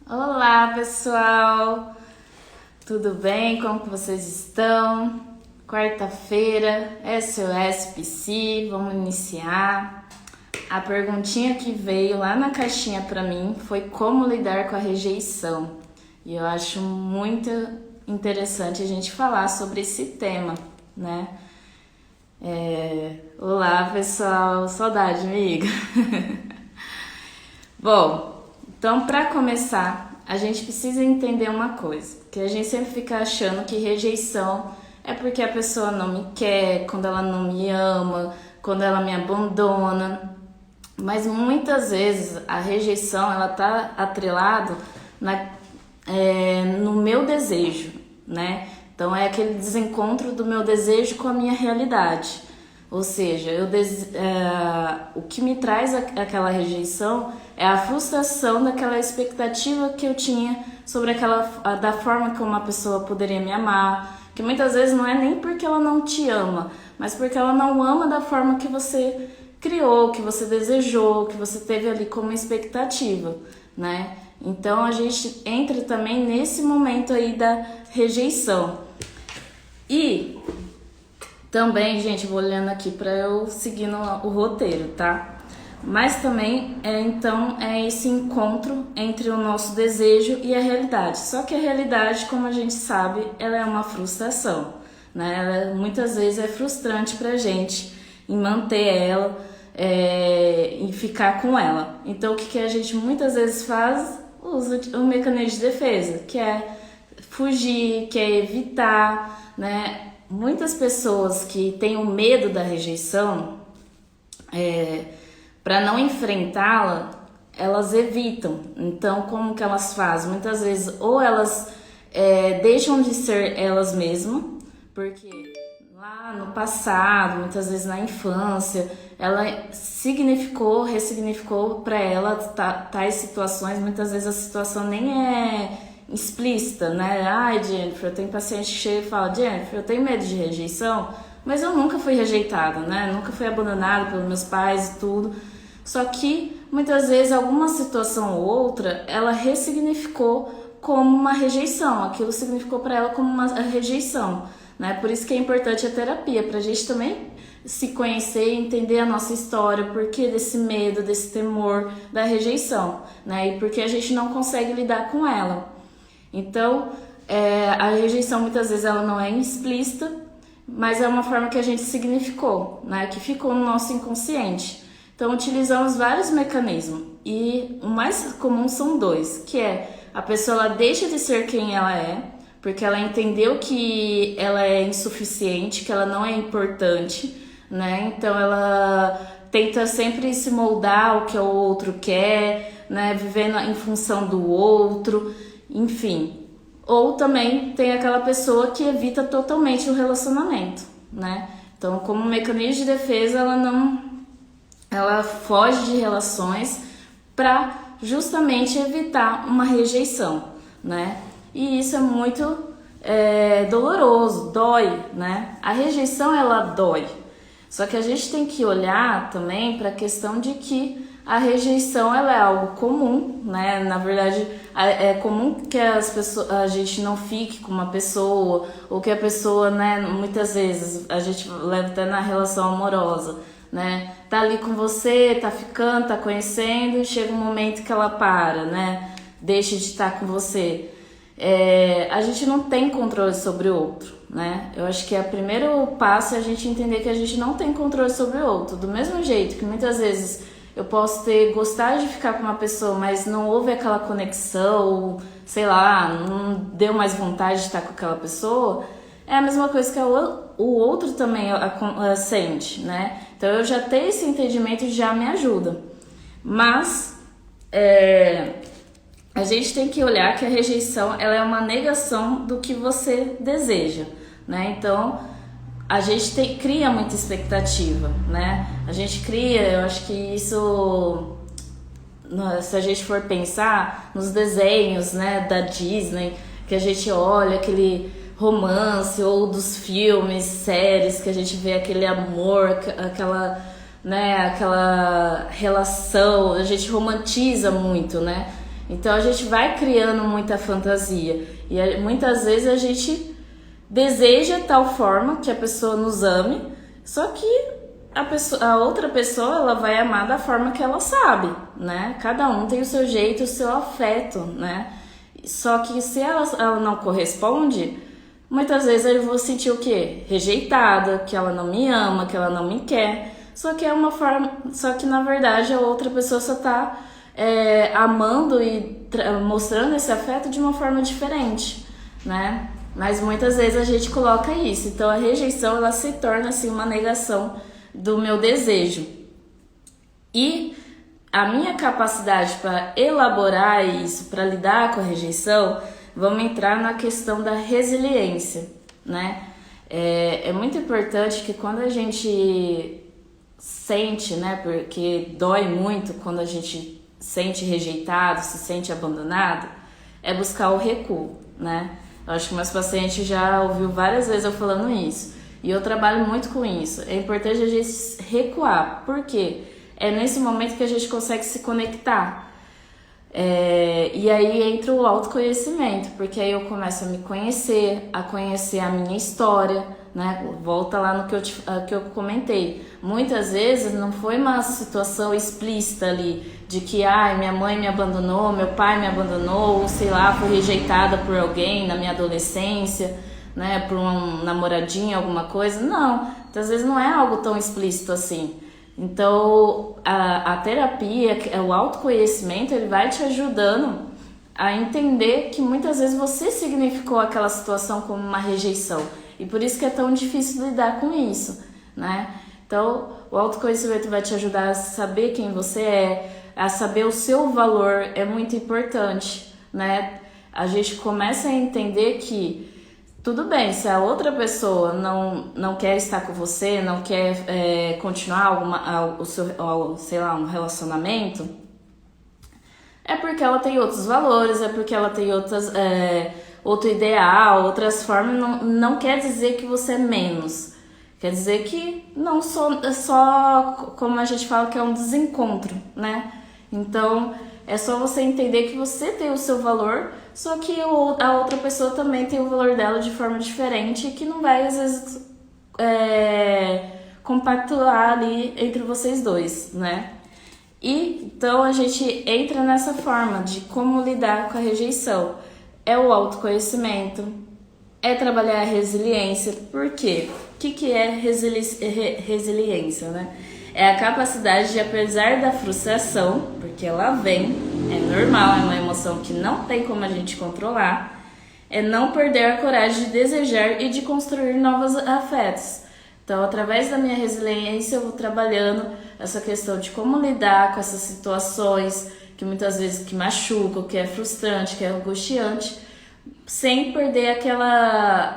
Olá, pessoal! Tudo bem? Como que vocês estão? Quarta-feira, SOS Psi, vamos iniciar. A perguntinha que veio lá na caixinha para mim foi como lidar com a rejeição. E eu acho muito interessante a gente falar sobre esse tema, né? Olá, pessoal! Saudade, amiga! Bom, então, para começar, a gente precisa entender uma coisa, que a gente sempre fica achando que rejeição é porque a pessoa não me quer, quando ela não me ama, quando ela me abandona. Mas muitas vezes a rejeição ela tá atrelada no meu desejo, né? Então é aquele desencontro do meu desejo com a minha realidade. Ou seja, o que me traz aquela rejeição é a frustração daquela expectativa que eu tinha sobre da forma como uma pessoa poderia me amar, que muitas vezes não é nem porque ela não te ama, mas porque ela não ama da forma que você criou, que você desejou, que você teve ali como expectativa, né? Então a gente entra também nesse momento aí da rejeição. E também, gente, vou olhando aqui para eu seguir o roteiro, tá? Mas também é esse encontro entre o nosso desejo e a realidade. Só que a realidade, como a gente sabe, ela é uma frustração, né? Ela muitas vezes é frustrante pra gente em manter ela e ficar com ela. Então, o que a gente muitas vezes faz? Usa o mecanismo de defesa, que é fugir, que é evitar, né? Muitas pessoas que têm o medo da rejeição, para não enfrentá-la, elas evitam. Então, como que elas fazem? Muitas vezes, ou elas deixam de ser elas mesmas, porque lá no passado, muitas vezes na infância, ela ressignificou para ela tais situações. Muitas vezes a situação nem é explícita, né? Ai, Jennifer, eu tenho paciente que chega e fala: Jennifer, eu tenho medo de rejeição, mas eu nunca fui rejeitada, né? Nunca fui abandonada pelos meus pais e tudo. Só que muitas vezes alguma situação ou outra ela ressignificou como uma rejeição. Aquilo significou para ela como uma rejeição, né? Por isso que é importante a terapia, pra gente também se conhecer e entender a nossa história, o porquê desse medo, desse temor da rejeição, né? E porque a gente não consegue lidar com ela. Então, a rejeição muitas vezes ela não é explícita, mas é uma forma que a gente significou, né? Que ficou no nosso inconsciente. Então, utilizamos vários mecanismos e o mais comum são dois, que é a pessoa ela deixa de ser quem ela é, porque ela entendeu que ela é insuficiente, que ela não é importante, né? Então, ela tenta sempre se moldar ao que o outro quer, né? Vivendo em função do outro, enfim. Ou também tem aquela pessoa que evita totalmente o relacionamento, né? Então, como mecanismo de defesa, ela foge de relações para justamente evitar uma rejeição, né? E isso é muito doloroso, dói, né? A rejeição, ela dói. Só que a gente tem que olhar também para a questão de que a rejeição ela é algo comum, né? Na verdade, é comum que a gente não fique com uma pessoa, ou que a pessoa, né, muitas vezes, a gente leva até na relação amorosa, né? Tá ali com você, tá ficando, tá conhecendo, e chega um momento que ela para, né? Deixa de estar com você. A gente não tem controle sobre o outro, né? Eu acho que o primeiro passo é a gente entender que a gente não tem controle sobre o outro. Do mesmo jeito que muitas vezes eu posso gostar de ficar com uma pessoa, mas não houve aquela conexão, ou, sei lá, não deu mais vontade de estar com aquela pessoa, é a mesma coisa que o outro também sente, né? Então eu já ter esse entendimento já me ajuda. Mas a gente tem que olhar que a rejeição ela é uma negação do que você deseja, né? Então a gente cria muita expectativa, né? A gente cria, eu acho que isso, se a gente for pensar nos desenhos, né, da Disney, que a gente olha aquele romance, ou dos filmes, séries, que a gente vê aquele amor, aquela, né, aquela relação, a gente romantiza muito, né? Então a gente vai criando muita fantasia e muitas vezes a gente deseja tal forma que a pessoa nos ame, só que a outra pessoa ela vai amar da forma que ela sabe, né? Cada um tem o seu jeito, o seu afeto, né? Só que se ela não corresponde, muitas vezes eu vou sentir o quê? Rejeitada, que ela não me ama, que ela não me quer. Só que é uma forma, só que na verdade a outra pessoa só tá amando e mostrando esse afeto de uma forma diferente, né? Mas muitas vezes a gente coloca isso. Então a rejeição ela se torna assim uma negação do meu desejo. E a minha capacidade para elaborar isso, para lidar com a rejeição, vamos entrar na questão da resiliência, né? É muito importante que quando a gente sente, né? Porque dói muito quando a gente sente rejeitado, se sente abandonado, é buscar o recuo, né? Eu acho que meus pacientes já ouviu várias vezes eu falando isso. E eu trabalho muito com isso. É importante a gente recuar. Por quê? É nesse momento que a gente consegue se conectar. E aí entra o autoconhecimento, porque aí eu começo a me conhecer, a conhecer a minha história, né? Volta lá no que eu comentei. Muitas vezes não foi uma situação explícita ali, de que minha mãe me abandonou, meu pai me abandonou, ou sei lá, fui rejeitada por alguém na minha adolescência, né? Por um namoradinho, alguma coisa. Não, muitas vezes não é algo tão explícito assim. Então, a terapia, o autoconhecimento, ele vai te ajudando a entender que muitas vezes você significou aquela situação como uma rejeição. E por isso que é tão difícil lidar com isso, né? Então, o autoconhecimento vai te ajudar a saber quem você é, a saber o seu valor, é muito importante, né? A gente começa a entender que tudo bem, se a outra pessoa não quer estar com você, não quer continuar um relacionamento, é porque ela tem outros valores, é porque ela tem outro ideal, outras formas. Não quer dizer que você é menos. Quer dizer que não só, como a gente fala, que é um desencontro, né? Então, é só você entender que você tem o seu valor, só que a outra pessoa também tem o valor dela de forma diferente, que não vai, às vezes, compactuar ali entre vocês dois, né? E então a gente entra nessa forma de como lidar com a rejeição. É o autoconhecimento, é trabalhar a resiliência. Por quê? O que é resiliência, né? É a capacidade de, apesar da frustração, porque ela vem, é normal, é uma emoção que não tem como a gente controlar, é não perder a coragem de desejar e de construir novos afetos. Então, através da minha resiliência, eu vou trabalhando essa questão de como lidar com essas situações que muitas vezes que machucam, que é frustrante, que é angustiante, sem perder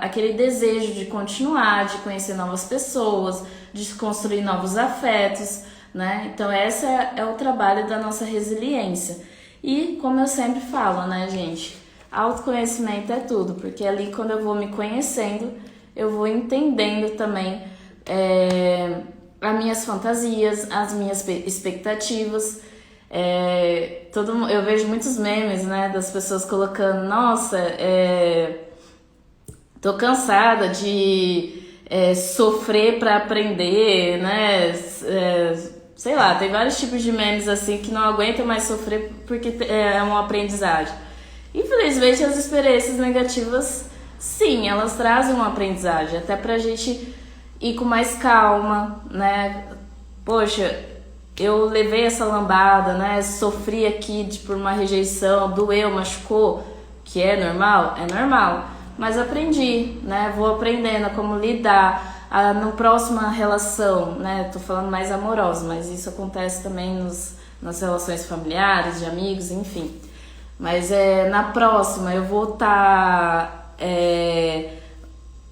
aquele desejo de continuar, de conhecer novas pessoas, de construir novos afetos, né? Então, esse é o trabalho da nossa resiliência. E, como eu sempre falo, né, gente? Autoconhecimento é tudo, porque ali, quando eu vou me conhecendo, eu vou entendendo também as minhas fantasias, as minhas expectativas. Eu vejo muitos memes, né, das pessoas colocando: nossa, tô cansada de sofrer para aprender, né? Sei lá, tem vários tipos de memes assim que não aguentam mais sofrer porque é uma aprendizagem. Infelizmente, as experiências negativas, sim, elas trazem uma aprendizagem, até pra gente ir com mais calma, né? Poxa, eu levei essa lambada, né? Sofri aqui por uma rejeição, doeu, machucou, que é normal, mas aprendi, né? Vou aprendendo a como lidar. Na próxima relação, né? Tô falando mais amorosa, mas isso acontece também nas relações familiares, de amigos, enfim. Mas na próxima eu vou estar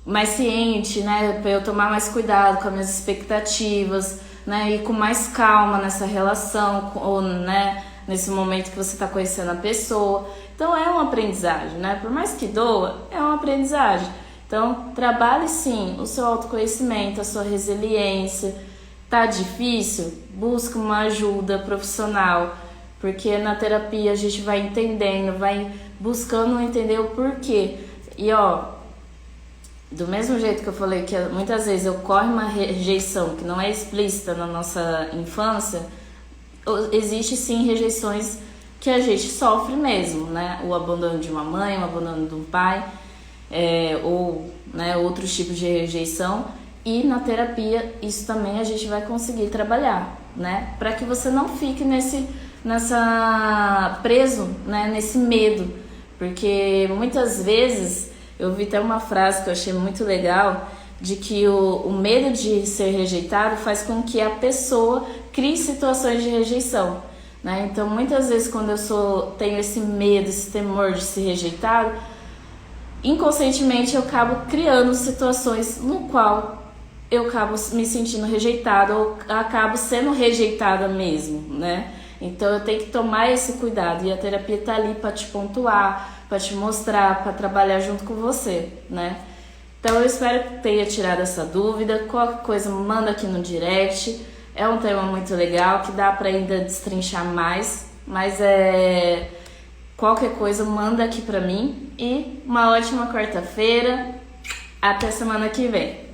mais ciente, né? Pra eu tomar mais cuidado com as minhas expectativas, né? E com mais calma nessa relação, ou, né? Nesse momento que você está conhecendo a pessoa. Então é uma aprendizagem, né? Por mais que doa, é uma aprendizagem. Então, trabalhe sim o seu autoconhecimento, a sua resiliência. Tá difícil? Busque uma ajuda profissional. porque na terapia a gente vai entendendo, vai buscando entender o porquê. E ó, do mesmo jeito que eu falei que muitas vezes ocorre uma rejeição que não é explícita na nossa infância, existe sim rejeições que a gente sofre mesmo, né? O abandono de uma mãe, o abandono de um pai, ou né, outros tipos de rejeição. E na terapia isso também a gente vai conseguir trabalhar, né? Para que você não fique preso, né, nesse medo. Porque muitas vezes eu vi até uma frase que eu achei muito legal, de que o medo de ser rejeitado faz com que a pessoa crie situações de rejeição, né? Então muitas vezes quando eu tenho esse medo, esse temor de ser rejeitado, inconscientemente eu acabo criando situações no qual eu acabo me sentindo rejeitada ou acabo sendo rejeitada mesmo, né? Então eu tenho que tomar esse cuidado e a terapia tá ali para te pontuar, para te mostrar, para trabalhar junto com você, né? Então eu espero que tenha tirado essa dúvida. Qualquer coisa manda aqui no direct. É um tema muito legal que dá para ainda destrinchar mais, mas qualquer coisa manda aqui para mim e uma ótima quarta-feira. Até semana que vem.